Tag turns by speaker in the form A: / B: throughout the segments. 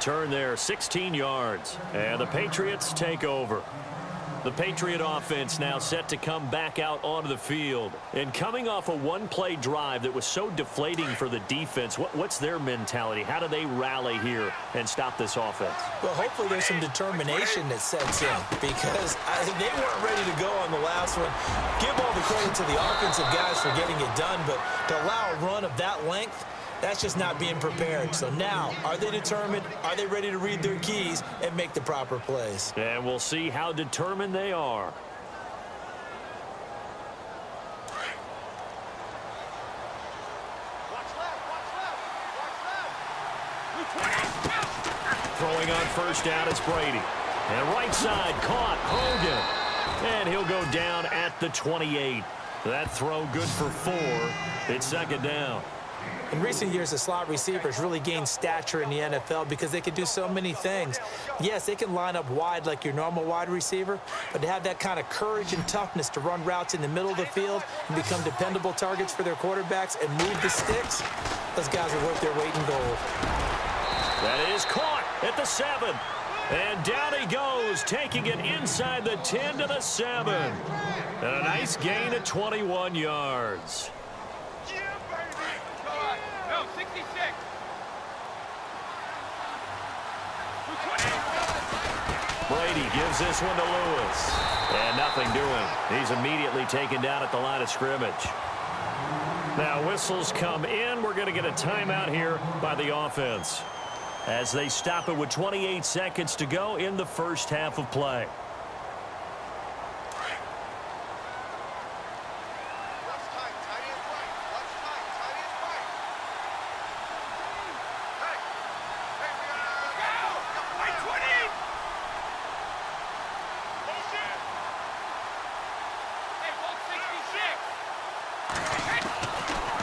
A: return there, 16 yards. And the Patriots take over. The Patriot offense now set to come back out onto the field. And coming off a one-play drive that was so deflating for the defense, what's their mentality? How do they rally here and stop this offense?
B: Well, hopefully there's some determination that sets in because they weren't ready to go on the last one. Give all the credit to the offensive guys for getting it done, but to allow a run of that length, that's just not being prepared. So now, are they determined? Are they ready to read their keys and make the proper plays?
A: And we'll see how determined they are. Throwing on first down, it's Brady. And right side caught, Hogan. And he'll go down at the 28. That throw good for 4. It's second down.
B: In recent years, the slot receivers really gained stature in the NFL because they can do so many things. Yes, they can line up wide like your normal wide receiver, but to have that kind of courage and toughness to run routes in the middle of the field and become dependable targets for their quarterbacks and move the sticks, those guys are worth their weight in gold.
A: That is caught at the 7. And down he goes, taking it inside the 10 to the 7. And a nice gain of 21 yards. Brady gives this one to Lewis. And nothing doing. He's immediately taken down at the line of scrimmage. Now whistles come in. We're going to get a timeout here by the offense as they stop it with 28 seconds to go in the first half of play.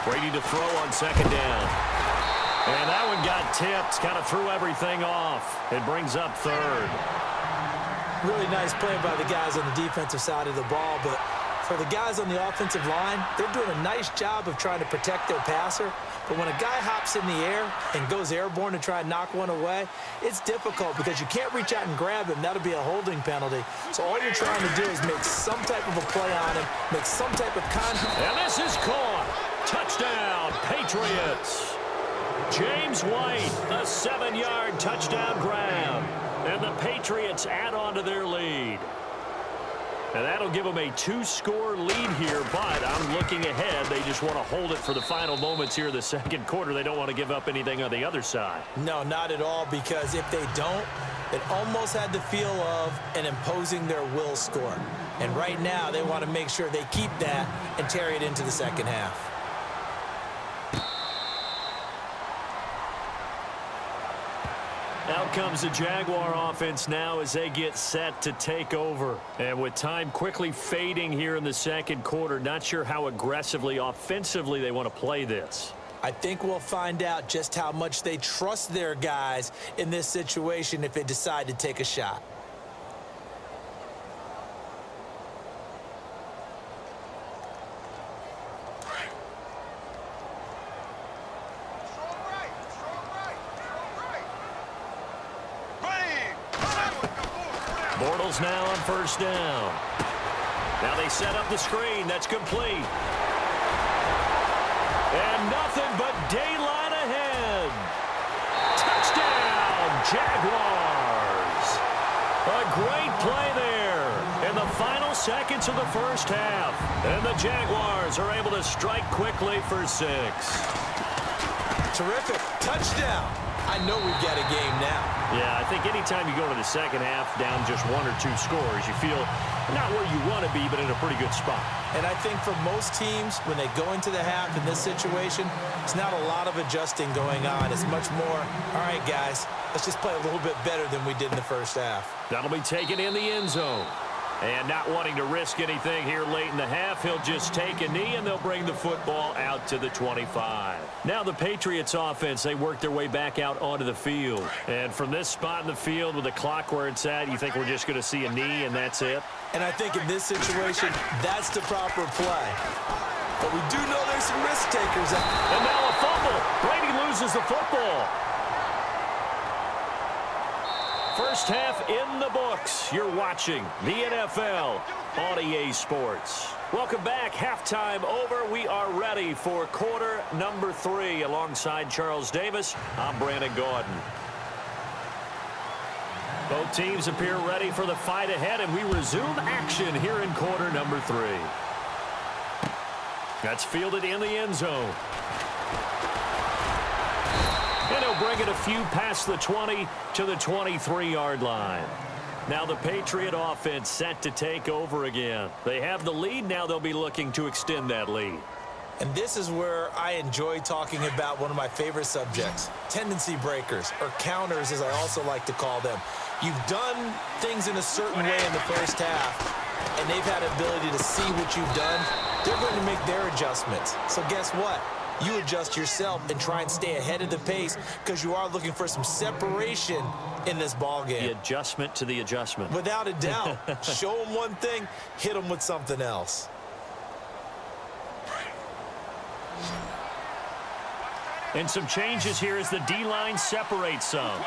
A: Brady to throw on second down. And that one got tipped, kind of threw everything off. It brings up third.
B: Really nice play by the guys on the defensive side of the ball, but for the guys on the offensive line, they're doing a nice job of trying to protect their passer. But when a guy hops in the air and goes airborne to try and knock one away, it's difficult because you can't reach out and grab him. That'll be a holding penalty. So all you're trying to do is make some type of a play on him, make some type of contact.
A: And this is caught. Touchdown, Patriots. James White, a 7-yard touchdown grab. And the Patriots add on to their lead. And that'll give them a 2-score lead here, but I'm looking ahead. They just want to hold it for the final moments here in the second quarter. They don't want to give up anything on the other side.
B: No, not at all, because if they don't, it almost had the feel of an imposing their will score. And right now, they want to make sure they keep that and carry it into the second half.
A: Out comes the Jaguar offense now as they get set to take over. And with time quickly fading here in the second quarter, not sure how aggressively, offensively they want to play this.
B: I think we'll find out just how much they trust their guys in this situation if they decide to take a shot.
A: Bortles now on first down. Now they set up the screen. That's complete. And nothing but daylight ahead. Touchdown, Jaguars. A great play there in the final seconds of the first half. And the Jaguars are able to strike quickly for 6.
B: Terrific. Touchdown. I know we've got a game now.
A: Yeah, I think anytime you go to the second half down just 1 or 2 scores, you feel not where you want to be, but in a pretty good spot.
B: And I think for most teams, when they go into the half in this situation, it's not a lot of adjusting going on. It's much more, all right, guys, let's just play a little bit better than we did in the first half.
A: That'll be taken in the end zone. And not wanting to risk anything here late in the half, he'll just take a knee, and they'll bring the football out to the 25. Now the Patriots offense, they work their way back out onto the field. And from this spot in the field with the clock where it's at, you think we're just going to see a knee and that's it?
B: And I think in this situation, that's the proper play. But we do know there's some risk takers out.
A: And now a fumble. Brady loses the football. First half in the books. You're watching the NFL on EA Sports. Welcome back. Halftime over. We are ready for quarter number 3. Alongside Charles Davis, I'm Brandon Gaudin. Both teams appear ready for the fight ahead, and we resume action here in quarter number 3. That's fielded in the end zone. And he'll bring it a few past the 20 to the 23-yard line. Now the Patriot offense set to take over again. They have the lead. Now they'll be looking to extend that lead.
B: And this is where I enjoy talking about one of my favorite subjects, tendency breakers, or counters as I also like to call them. You've done things in a certain way in the first half, and they've had the ability to see what you've done. They're going to make their adjustments. So guess what? You adjust yourself and try and stay ahead of the pace because you are looking for some separation in this ball game.
A: The adjustment to the adjustment.
B: Without a doubt. Show them one thing, hit them with something else.
A: And some changes here as the D-line separates some.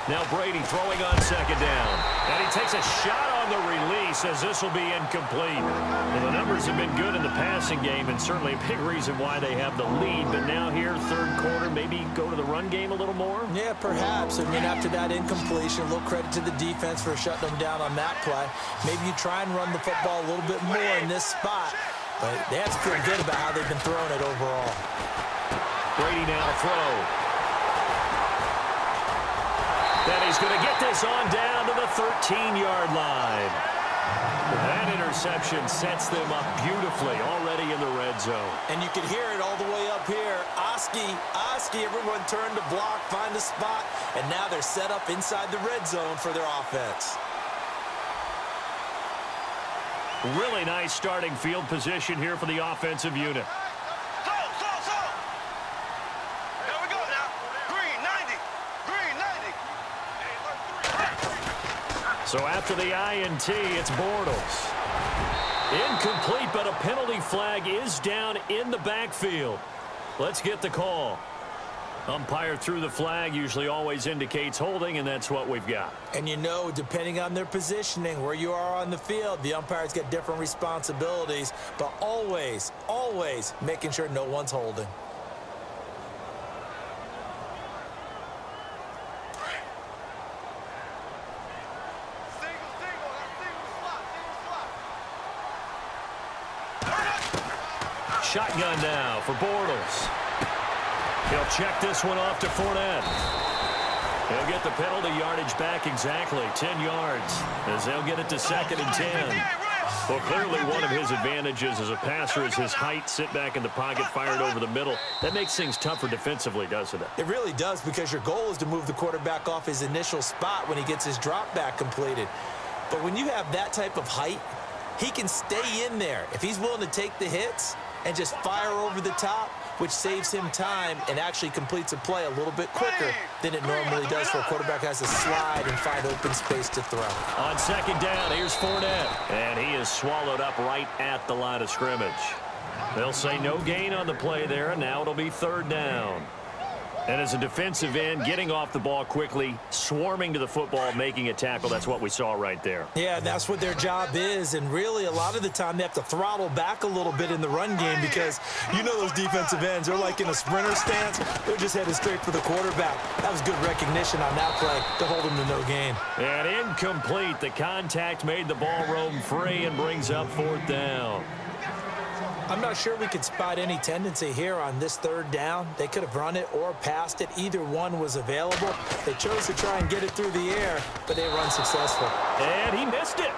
A: Now Brady throwing on second down. And he takes a shot on the release as this will be incomplete. Well, the numbers have been good in the passing game and certainly a big reason why they have the lead. But now here, third quarter, maybe go to the run game a little more?
B: Yeah, perhaps. I mean, after that incompletion, a little credit to the defense for shutting them down on that play. Maybe you try and run the football a little bit more in this spot. But they have to feel good about how they've been throwing it overall.
A: Brady now to throw. Then he's going to get this on down to the 13-yard line. That interception sets them up beautifully already in the red zone.
B: And you can hear it all the way up here. Oski, everyone turned to block, find a spot, and now they're set up inside the red zone for their offense.
A: Really nice starting field position here for the offensive unit. So after the INT, it's Bortles. Incomplete, but a penalty flag is down in the backfield. Let's get the call. Umpire threw the flag, usually always indicates holding, and that's what we've got.
B: And you know, depending on their positioning, where you are on the field, the umpire's got different responsibilities, but always, always making sure no one's holding.
A: Shotgun now for Bortles. He'll check this one off to Fournette. He'll get the penalty yardage back exactly, 10 yards, as they'll get it to 2nd and 10. Well, clearly one of his advantages as a passer is his height, sit back in the pocket, fired over the middle. That makes things tougher defensively, doesn't it?
B: It really does, because your goal is to move the quarterback off his initial spot when he gets his drop back completed. But when you have that type of height, he can stay in there. If he's willing to take the hits and just fire over the top, which saves him time and actually completes a play a little bit quicker than it normally does for a quarterback who has to slide and find open space to throw.
A: On second down, here's Fournette. And he is swallowed up right at the line of scrimmage. They'll say no gain on the play there, and now it'll be 3rd down. And as a defensive end, getting off the ball quickly, swarming to the football, making a tackle, that's what we saw right there.
B: Yeah, that's what their job is, and really a lot of the time they have to throttle back a little bit in the run game because you know those defensive ends, they're like in a sprinter stance, they're just headed straight for the quarterback. That was good recognition on that play to hold him to no gain.
A: And incomplete. The contact made the ball roam free and brings up 4th down.
B: I'm not sure we could spot any tendency here on this 3rd down. They could have run it or passed it. Either one was available. They chose to try and get it through the air, but they were unsuccessful.
A: And he missed it.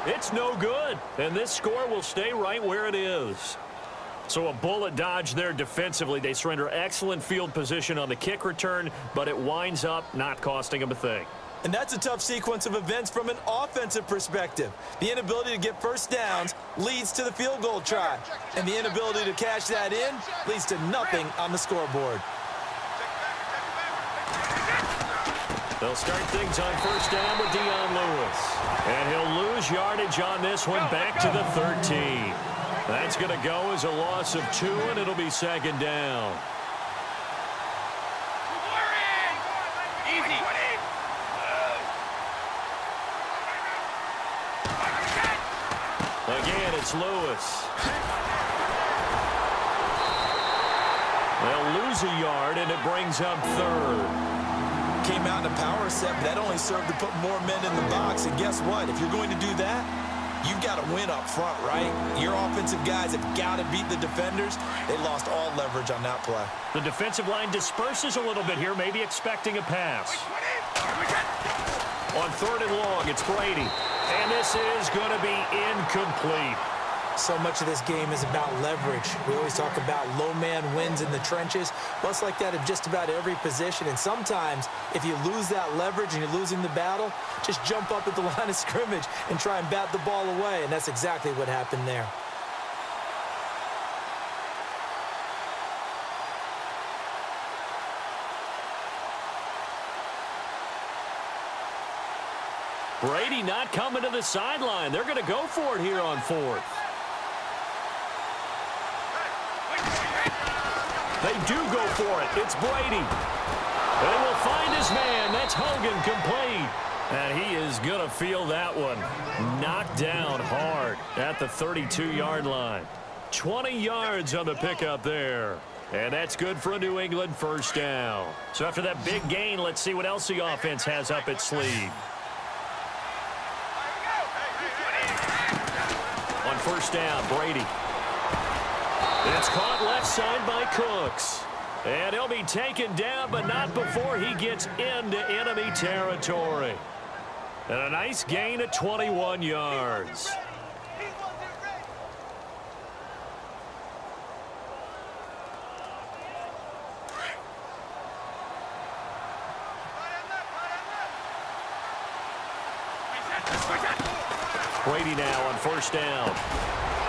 A: It's no good. And this score will stay right where it is. So a bullet dodge there defensively. They surrender excellent field position on the kick return, but it winds up not costing them a thing.
B: And that's a tough sequence of events from an offensive perspective. The inability to get first downs leads to the field goal try. And the inability to cash that in leads to nothing on the scoreboard.
A: They'll start things on 1st down with Dion Lewis. And he'll lose yardage on this one back to the 13. That's going to go as a loss of 2, and it'll be 2nd down. it's Lewis. They'll lose a yard, and it brings up third.
B: Came out in a power set, but that only served to put more men in the box. And guess what? If you're going to do that, you've got to win up front, right? Your offensive guys have got to beat the defenders. They lost all leverage on that play.
A: The defensive line disperses a little bit here, maybe expecting a pass. On third and long, it's Brady. And this is going to be incomplete.
B: So much of this game is about leverage. We always talk about low man wins in the trenches. Well, it's like that in just about every position. And sometimes, if you lose that leverage and you're losing the battle, just jump up at the line of scrimmage and try and bat the ball away. And that's exactly what happened there.
A: Brady not coming to the sideline. They're going to go for it here on fourth. They do go for it. It's Brady. They will find his man. That's Hogan, complete. And he is going to feel that one. Knocked down hard at the 32-yard line. 20 yards on the pickup there. And that's good for a New England first down. So after that big gain, let's see what else the offense has up its sleeve. On first down, Brady. It's caught left side by Cooks. And he'll be taken down, but not before he gets into enemy territory. And a nice gain of 21 yards. Brady now on first down.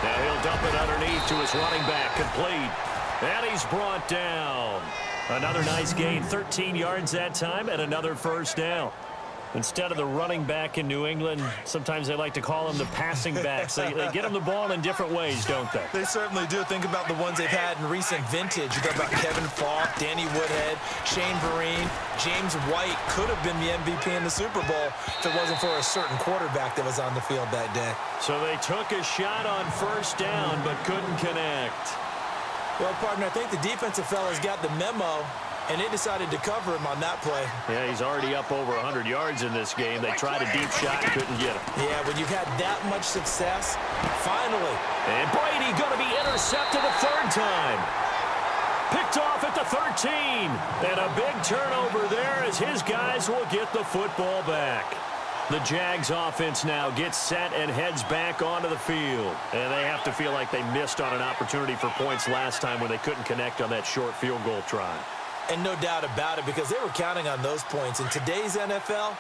A: Now he'll dump it underneath to his running back, complete. And he's brought down. Another nice gain, 13 yards that time, and another first down. Instead of the running back in New England, sometimes they like to call them the passing backs. They get them the ball in different ways, don't they?
B: They certainly do. Think about the ones they've had in recent vintage. You talk about Kevin Falk, Danny Woodhead, Shane Vereen, James White could have been the MVP in the Super Bowl if it wasn't for a certain quarterback that was on the field that day.
A: So they took a shot on first down but couldn't connect.
B: Well, partner, I think the defensive fellas got the memo, and they decided to cover him on that play.
A: Yeah, he's already up over 100 yards in this game. They tried a deep shot, couldn't get him.
B: Yeah, when you've had that much success, finally.
A: And Brady going to be intercepted a third time. Picked off at the 13. And a big turnover there as his guys will get the football back. The Jags offense now gets set and heads back onto the field. And they have to feel like they missed on an opportunity for points last time when they couldn't connect on that short field goal try.
B: And no doubt about it, because they were counting on those points. In today's NFL,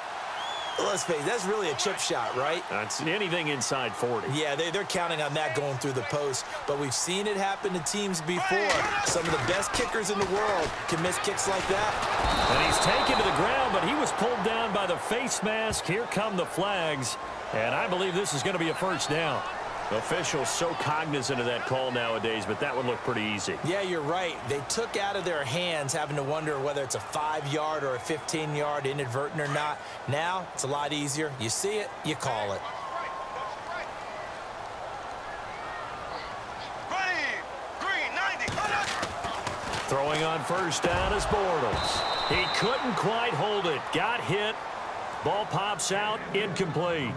B: let's face it, that's really a chip shot, right?
A: That's anything inside 40.
B: Yeah, they're counting on that going through the post. But we've seen it happen to teams before. Some of the best kickers in the world can miss kicks like that.
A: And he's taken to the ground, but he was pulled down by the face mask. Here come the flags. And I believe this is going to be a first down. Officials so cognizant of that call nowadays, but that one looked pretty easy.
B: Yeah, you're right. They took out of their hands having to wonder whether it's a 5-yard or a 15-yard inadvertent or not. Now, it's a lot easier. You see it, you call it.
A: Throwing on first down is Bortles. He couldn't quite hold it. Got hit. Ball pops out, incomplete.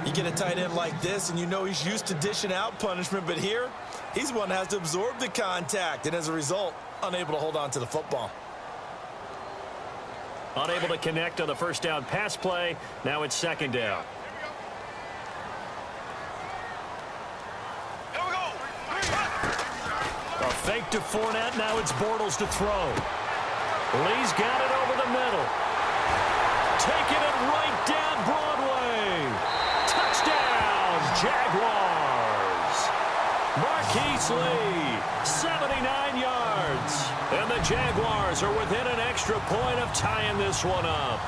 B: You get a tight end like this, and you know he's used to dishing out punishment, but here, he's the one that has to absorb the contact, and as a result, unable to hold on to the football.
A: Unable to connect on the first down pass play. Now it's second down. A fake to Fournette. Now it's Bortles to throw. Lee's got it over the middle. Taking it right down Broadway. Touchdown, Jaguars. Marquise Lee, 79 yards. And the Jaguars are within an extra point of tying this one up.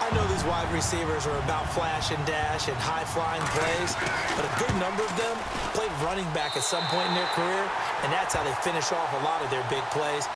B: I know these wide receivers are about flash and dash and high-flying plays, but a good number of them played running back at some point in their career, and that's how they finish off a lot of their big plays.